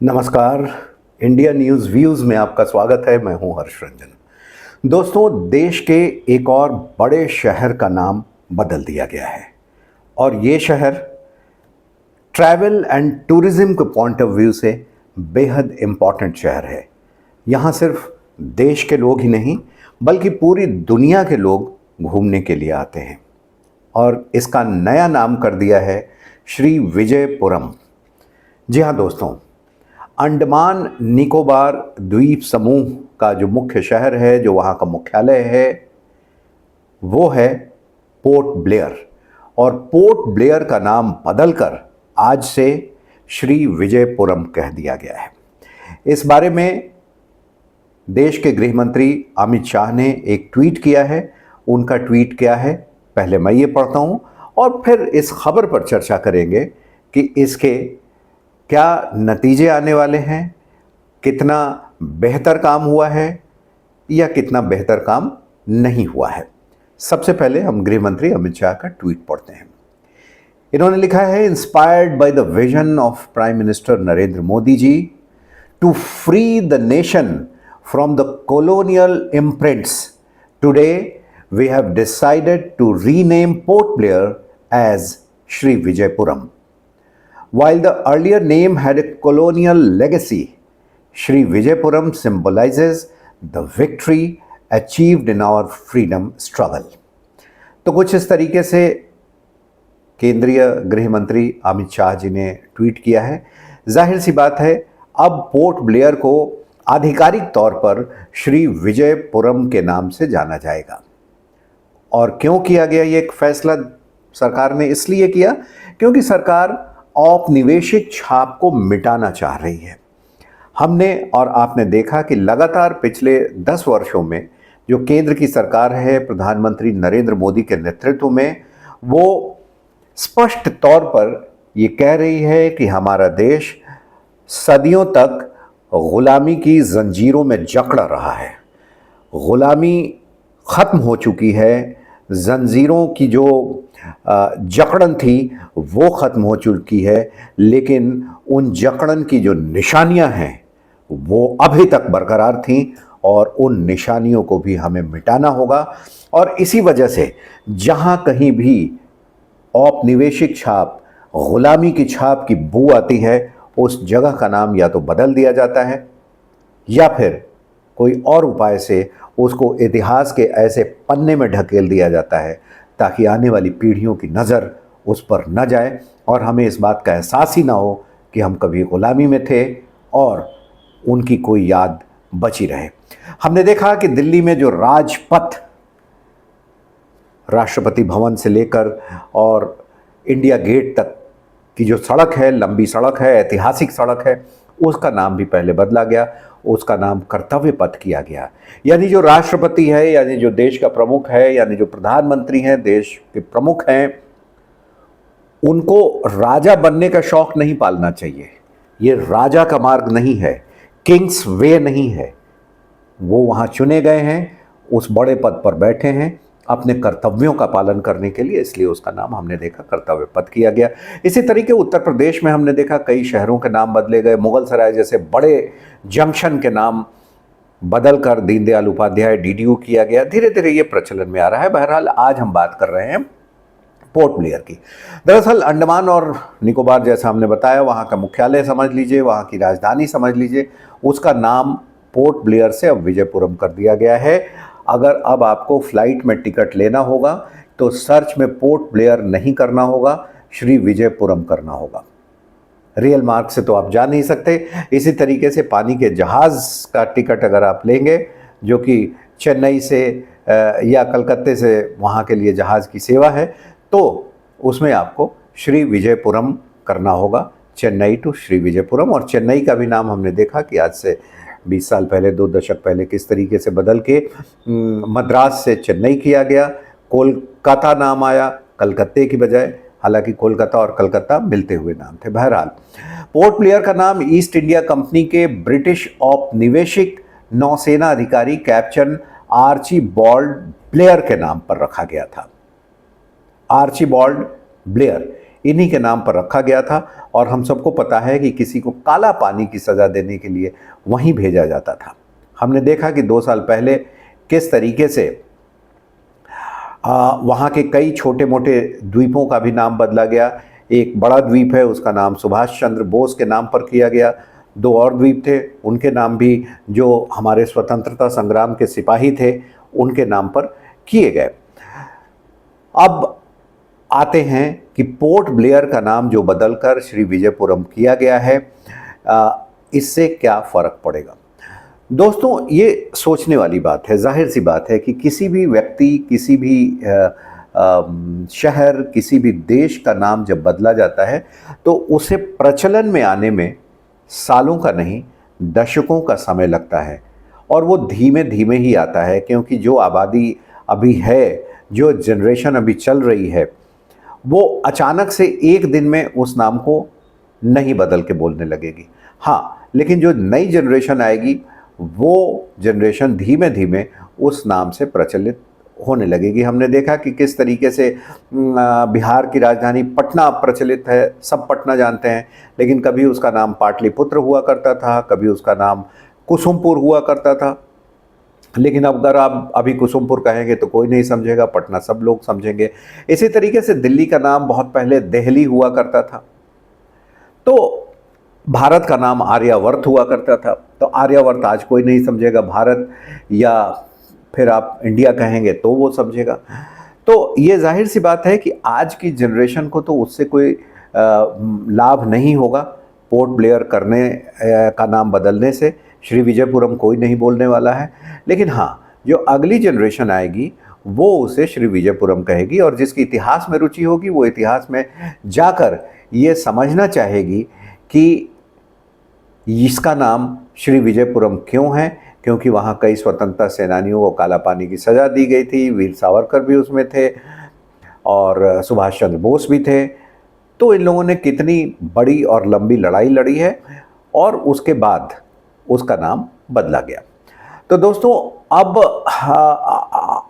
नमस्कार। India news views में आपका स्वागत है। मैं हूं हर्ष रंजन। दोस्तों, देश के एक और बड़े शहर का नाम बदल दिया गया है और ये शहर ट्रैवल एंड टूरिज्म के पॉइंट ऑफ व्यू से बेहद इम्पॉर्टेंट शहर है। यहाँ सिर्फ देश के लोग ही नहीं बल्कि पूरी दुनिया के लोग घूमने के लिए आते हैं और इसका नया नाम कर दिया है श्री विजयपुरम। जी हाँ दोस्तों, अंडमान निकोबार द्वीप समूह का जो मुख्य शहर है, जो वहाँ का मुख्यालय है, वो है पोर्ट ब्लेयर। और पोर्ट ब्लेयर का नाम बदलकर आज से श्री विजयपुरम कह दिया गया है। इस बारे में देश के गृह मंत्री अमित शाह ने एक ट्वीट किया है। उनका ट्वीट क्या है, पहले मैं ये पढ़ता हूँ और फिर इस खबर पर चर्चा करेंगे कि इसके क्या नतीजे आने वाले हैं, कितना बेहतर काम हुआ है या कितना बेहतर काम नहीं हुआ है। सबसे पहले हम गृह मंत्री अमित शाह का ट्वीट पढ़ते हैं। इन्होंने लिखा है, inspired by the vision of prime minister Narendra Modi ji to free the nation from the colonial imprints, today we have decided to rename Port Blair as Shri Vijayapuram. While the earlier name had a colonial legacy, Shri Vijayapuram symbolizes the victory achieved in our freedom struggle. तो कुछ इस तरीके से केंद्रीय गृह मंत्री अमित शाह जी ने tweet किया है। जाहिर सी बात है, अब पोर्ट ब्लेयर को आधिकारिक तौर पर श्री विजयपुरम के नाम से जाना जाएगा। और क्यों किया गया ये एक फैसला सरकार ने? इसलिए किया क्योंकि सरकार औपनिवेशिक छाप को मिटाना चाह रही है। हमने और आपने देखा कि लगातार पिछले 10 वर्षों में जो केंद्र की सरकार है प्रधानमंत्री नरेंद्र मोदी के नेतृत्व में, वो स्पष्ट तौर पर ये कह रही है कि हमारा देश सदियों तक गुलामी की जंजीरों में जकड़ा रहा है। गुलामी ख़त्म हो चुकी है, जंजीरों की जो जकड़न थी वो ख़त्म हो चुकी है, लेकिन उन जकड़न की जो निशानियां हैं वो अभी तक बरकरार थीं और उन निशानियों को भी हमें मिटाना होगा। और इसी वजह से जहां कहीं भी औपनिवेशिक छाप, गुलामी की छाप की बू आती है, उस जगह का नाम या तो बदल दिया जाता है या फिर कोई और उपाय से उसको इतिहास के ऐसे पन्ने में ढकेल दिया जाता है ताकि आने वाली पीढ़ियों की नज़र उस पर न जाए और हमें इस बात का एहसास ही ना हो कि हम कभी गुलामी में थे और उनकी कोई याद बची रहे। हमने देखा कि दिल्ली में जो राजपथ, राष्ट्रपति भवन से लेकर और इंडिया गेट तक की जो सड़क है, लंबी सड़क है, ऐतिहासिक सड़क है, उसका नाम भी पहले बदला गया। उसका नाम कर्तव्य पथ किया गया। यानी जो राष्ट्रपति है, यानी जो देश का प्रमुख है, यानी जो प्रधानमंत्री हैं, देश के प्रमुख हैं, उनको राजा बनने का शौक नहीं पालना चाहिए। ये राजा का मार्ग नहीं है, किंग्स वे नहीं है। वो वहाँ चुने गए हैं, उस बड़े पद पर बैठे हैं अपने कर्तव्यों का पालन करने के लिए, इसलिए उसका नाम हमने देखा कर्तव्य पथ किया गया। इसी तरीके उत्तर प्रदेश में हमने देखा कई शहरों के नाम बदले गए। मुगल सराय जैसे बड़े जंक्शन के नाम बदलकर दीनदयाल उपाध्याय DDU किया गया। धीरे धीरे ये प्रचलन में आ रहा है। बहरहाल आज हम बात कर रहे हैं पोर्ट ब्लेयर की। दरअसल अंडमान और निकोबार, जैसा हमने बताया, वहाँ का मुख्यालय समझ लीजिए, वहाँ की राजधानी समझ लीजिए, उसका नाम पोर्ट ब्लेयर से अब विजयपुरम कर दिया गया है। अगर अब आपको फ्लाइट में टिकट लेना होगा तो सर्च में पोर्ट ब्लेयर नहीं करना होगा, श्री विजयपुरम करना होगा। रेल मार्ग से तो आप जा नहीं सकते। इसी तरीके से पानी के जहाज़ का टिकट अगर आप लेंगे, जो कि चेन्नई से या कलकत्ते से वहाँ के लिए जहाज़ की सेवा है, तो उसमें आपको श्री विजयपुरम करना होगा, चेन्नई टू श्री विजयपुरम। और चेन्नई का भी नाम हमने देखा कि आज से 20 साल पहले, 2 दशक पहले किस तरीके से बदल के मद्रास से चेन्नई किया गया। कोलकाता नाम आया कलकत्ते की बजाय, हालांकि कोलकाता और कलकत्ता मिलते हुए नाम थे। बहरहाल पोर्ट ब्लेयर का नाम ईस्ट इंडिया कंपनी के ब्रिटिश औपनिवेशिक नौसेना अधिकारी कैप्टन आर्चीबाल्ड ब्लेयर के नाम पर रखा गया था। आर्चीबाल्ड ब्लेयर इन्हीं के नाम पर रखा गया था। और हम सबको पता है कि किसी को काला पानी की सज़ा देने के लिए वहीं भेजा जाता था। हमने देखा कि 2 साल पहले किस तरीके से वहाँ के कई छोटे मोटे द्वीपों का भी नाम बदला गया। एक बड़ा द्वीप है, उसका नाम सुभाष चंद्र बोस के नाम पर किया गया। 2 और द्वीप थे, उनके नाम भी जो हमारे स्वतंत्रता संग्राम के सिपाही थे उनके नाम पर किए गए। अब आते हैं कि पोर्ट ब्लेयर का नाम जो बदलकर श्री विजयपुरम किया गया है, इससे क्या फ़र्क पड़ेगा। दोस्तों, ये सोचने वाली बात है, जाहिर सी बात है कि किसी भी व्यक्ति, किसी भी शहर, किसी भी देश का नाम जब बदला जाता है तो उसे प्रचलन में आने में सालों का नहीं, दशकों का समय लगता है। और वो धीमे धीमे ही आता है, क्योंकि जो आबादी अभी है, जो जनरेशन अभी चल रही है, वो अचानक से एक दिन में उस नाम को नहीं बदल के बोलने लगेगी। हाँ, लेकिन जो नई जनरेशन आएगी वो जनरेशन धीमे धीमे उस नाम से प्रचलित होने लगेगी। हमने देखा कि किस तरीके से बिहार की राजधानी पटना प्रचलित है, सब पटना जानते हैं, लेकिन कभी उसका नाम पाटलिपुत्र हुआ करता था, कभी उसका नाम कुसुमपुर हुआ करता था। लेकिन अब अगर आप अभी कुसुमपुर कहेंगे तो कोई नहीं समझेगा, पटना सब लोग समझेंगे। इसी तरीके से दिल्ली का नाम बहुत पहले दिल्ली हुआ करता था, तो भारत का नाम आर्यावर्त हुआ करता था, तो आर्यावर्त आज कोई नहीं समझेगा भारत, या फिर आप इंडिया कहेंगे तो वो समझेगा। तो ये जाहिर सी बात है कि आज की जनरेशन को तो उससे कोई लाभ नहीं होगा। पोर्ट ब्लेयर करने का नाम बदलने से श्री विजयपुरम कोई नहीं बोलने वाला है। लेकिन हाँ, जो अगली जनरेशन आएगी वो उसे श्री विजयपुरम कहेगी, और जिसकी इतिहास में रुचि होगी वो इतिहास में जाकर ये समझना चाहेगी कि इसका नाम श्री विजयपुरम क्यों है, क्योंकि वहाँ कई स्वतंत्रता सेनानियों को काला पानी की सज़ा दी गई थी। वीर सावरकर भी उसमें थे और सुभाष चंद्र बोस भी थे। तो इन लोगों ने कितनी बड़ी और लंबी लड़ाई लड़ी है, और उसके बाद उसका नाम बदला गया। तो दोस्तों, अब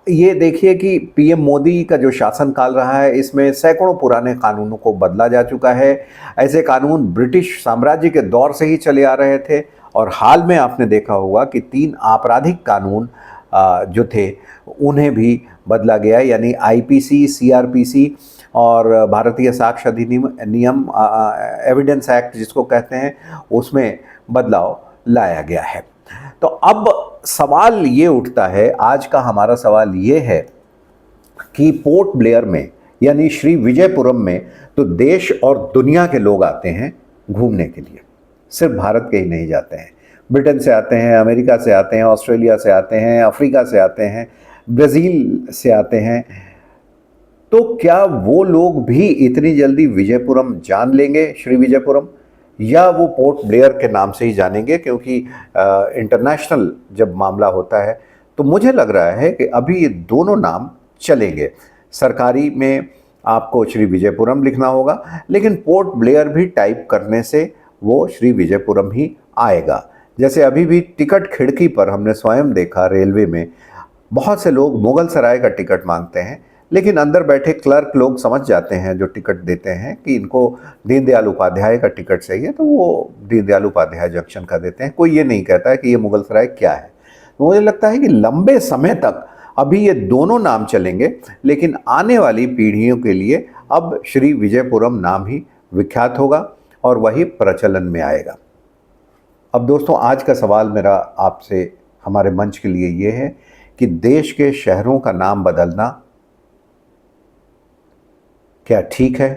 ये देखिए कि पीएम मोदी का जो शासनकाल रहा है, इसमें सैकड़ों पुराने कानूनों को बदला जा चुका है। ऐसे कानून ब्रिटिश साम्राज्य के दौर से ही चले आ रहे थे, और हाल में आपने देखा होगा कि 3 आपराधिक कानून जो थे उन्हें भी बदला गया, यानी आईपीसी, सीआरपीसी और भारतीय साक्ष्य अधिनियम, एविडेंस एक्ट जिसको कहते हैं, उसमें बदलाव लाया गया है। तो अब सवाल ये उठता है, आज का हमारा सवाल ये है कि पोर्ट ब्लेयर में यानी श्री विजयपुरम में तो देश और दुनिया के लोग आते हैं घूमने के लिए, सिर्फ भारत के ही नहीं जाते हैं। ब्रिटेन से आते हैं, अमेरिका से आते हैं, ऑस्ट्रेलिया से आते हैं, अफ्रीका से आते हैं, ब्राज़ील से आते हैं। तो क्या वो लोग भी इतनी जल्दी विजयपुरम जान लेंगे, श्री विजयपुरम, या वो पोर्ट ब्लेयर के नाम से ही जानेंगे? क्योंकि इंटरनेशनल जब मामला होता है तो मुझे लग रहा है कि अभी ये दोनों नाम चलेंगे। सरकारी में आपको श्री विजयपुरम लिखना होगा, लेकिन पोर्ट ब्लेयर भी टाइप करने से वो श्री विजयपुरम ही आएगा। जैसे अभी भी टिकट खिड़की पर हमने स्वयं देखा, रेलवे में बहुत से लोग मुगल सराय का टिकट मांगते हैं, लेकिन अंदर बैठे क्लर्क लोग समझ जाते हैं, जो टिकट देते हैं, कि इनको दीनदयाल उपाध्याय का टिकट चाहिए, तो वो दीनदयाल उपाध्याय जंक्शन का देते हैं। कोई ये नहीं कहता है कि ये मुगल सराय क्या है। तो मुझे लगता है कि लंबे समय तक अभी ये दोनों नाम चलेंगे, लेकिन आने वाली पीढ़ियों के लिए अब श्री विजयपुरम नाम ही विख्यात होगा और वही प्रचलन में आएगा। अब दोस्तों, आज का सवाल मेरा आपसे, हमारे मंच के लिए ये है कि देश के शहरों का नाम बदलना क्या ठीक है,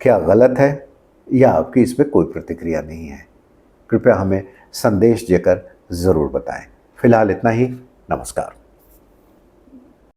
क्या गलत है, या आपकी इस पर कोई प्रतिक्रिया नहीं है? कृपया हमें संदेश देकर ज़रूर बताएं। फिलहाल इतना ही। नमस्कार।